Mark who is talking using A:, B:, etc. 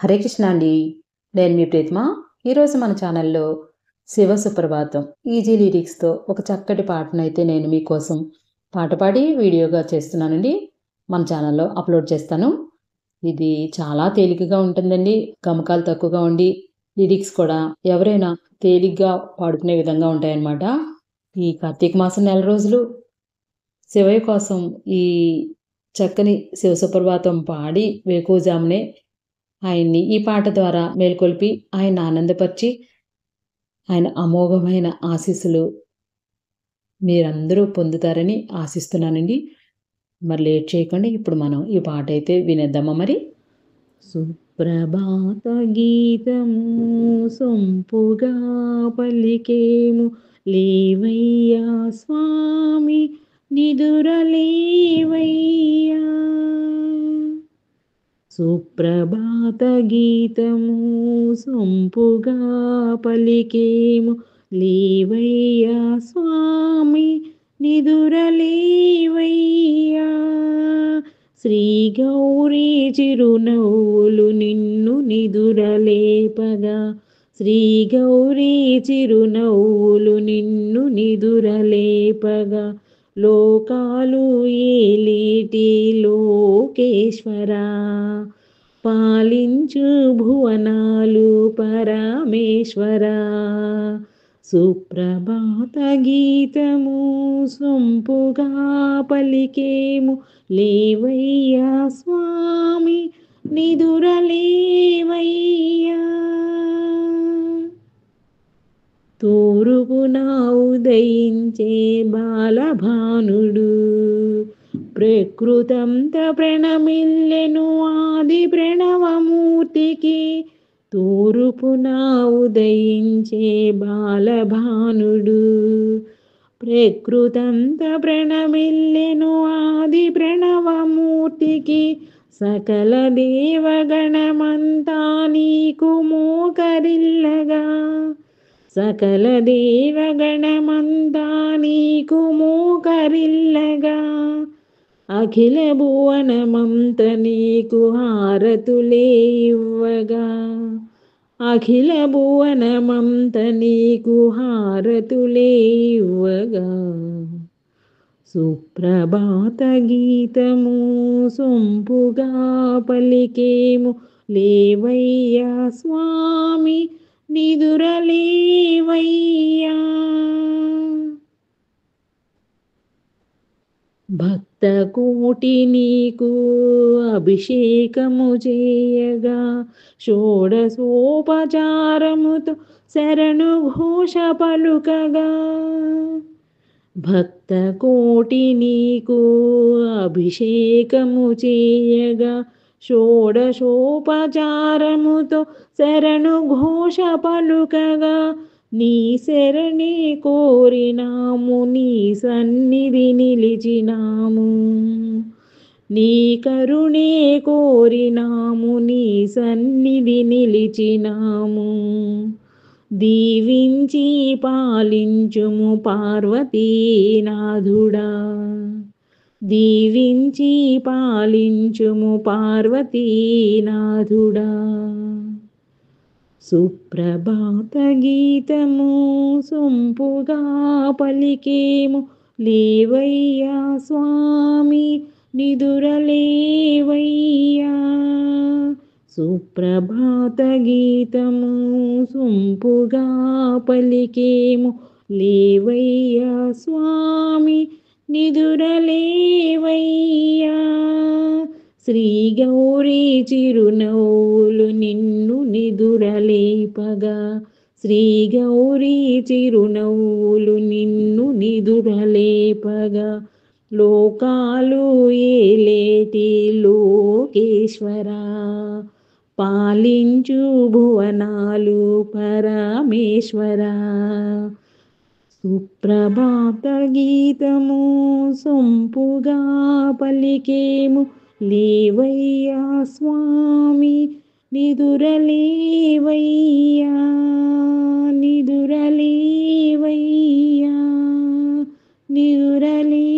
A: హరే కృష్ణ అండి. నేను మీ ప్రీతిమ. ఈరోజు మన ఛానల్లో శివ సుప్రభాతం ఈజీ లిరిక్స్‌తో ఒక చక్కటి పాటనైతే నేను మీకోసం పాట పాడి వీడియోగా చేస్తున్నానండి. మన ఛానల్లో అప్లోడ్ చేస్తాను. ఇది చాలా తేలికగా ఉంటుందండి. గమకాలు తక్కువగా ఉండి లిరిక్స్ కూడా ఎవరైనా తేలిగ్గా పాడుకునే విధంగా ఉంటాయన్నమాట. ఈ కార్తీక మాసం నెల రోజులు శివయ్య కోసం ఈ చక్కని శివ సుప్రభాతం పాడి వేకువజామునే ఆయన్ని ఈ పాట ద్వారా మేల్కొల్పి ఆయన్ని ఆనందపరిచి ఆయన అమోఘమైన ఆశీస్సులు మీరందరూ పొందుతారని ఆశిస్తున్నానండి. మరి లేట్ చేయకుండా ఇప్పుడు మనం ఈ పాట అయితే వినేద్దామా మరి. సుప్రభాత గీతము సొంపుగా పలికేము లేవయ్యా స్వామి నిదురలేవయ్యా. సుప్రభాత గీతము సొంపుగా పలికేము లేవయ్యా స్వామి నిదురలేవయ్యా. శ్రీ గౌరీ చిరునవ్వులు నిన్ను నిదురలేపగా, శ్రీ గౌరీ చిరునవ్వులు నిన్ను నిదురలేపగా, లోకాలు ఏలేటి లోకేశ్వరా పాలించు భువనాలు పరమేశ్వరా. సుప్రభాత గీతము సొంపుగా పలికేము లేవయ్యా స్వామి నిదురలేవయ్యా. తూర్పున ఉదయించే బాలభానుడు ప్రకృతంత ప్రణమిల్లెను ఆది ప్రణవమూర్తికి. తూర్పున ఉదయించే బాలభానుడు ప్రకృతంత ప్రణమిల్లెను ఆది ప్రణవమూర్తికి. సకల దేవగణమంతా నీకు మోకరిల్లగా, సకల దేవగణమంతా నీకు మోకరిల్లగా, అఖిల భువనమంత నీకు హారతులే ఇవ్వగా, అఖిల భువనమంత నీకు హారతులే ఇవ్వగా. సుప్రభాత గీతము సొంపుగా పలికేము లేవయ్యా స్వామి నిదురలేవయ్యా. భక్త కోటి నీకు అభిషేకము చేయగా, షోడశోపచారముతో శరణు ఘోష పలుకగా. భక్త కోటి నీకు అభిషేకము చేయగా, షోడశోపచారముతో శరణు ఘోష పలుకగా. నీ శరణి కోరినాము, నీ సన్నిధి నిలిచినాము, నీ కరుణే కోరినాము, నీ సన్నిధి నిలిచినాము. దీవించి పాలించుము పార్వతీనాథుడా, దీవించి పాలించుము పార్వతీనాథుడా. సుప్రభాత గీతము సొంపుగా పలికేము లేవయ్యా స్వామి నిదురలేవయ్యా. సుప్రభాత గీతము సొంపుగా పలికేము లేవయ్యా స్వామి నిదురలేవయ్యా. శ్రీ గౌరీ చిరునవ్వులు నిన్ను నిదురలేపగా, శ్రీ గౌరీ చిరునవ్వులు నిన్ను నిదురలేపగా, లోకాలు ఏలేటి లోకేశ్వరా పాలించు భువనాలు పరమేశ్వరా. సుప్రభాత గీతము సొంపుగా పలికేము లేవయ్యా స్వామి నిదురలేవయ్యా, నిదురలేవయ్యా, నిదురలే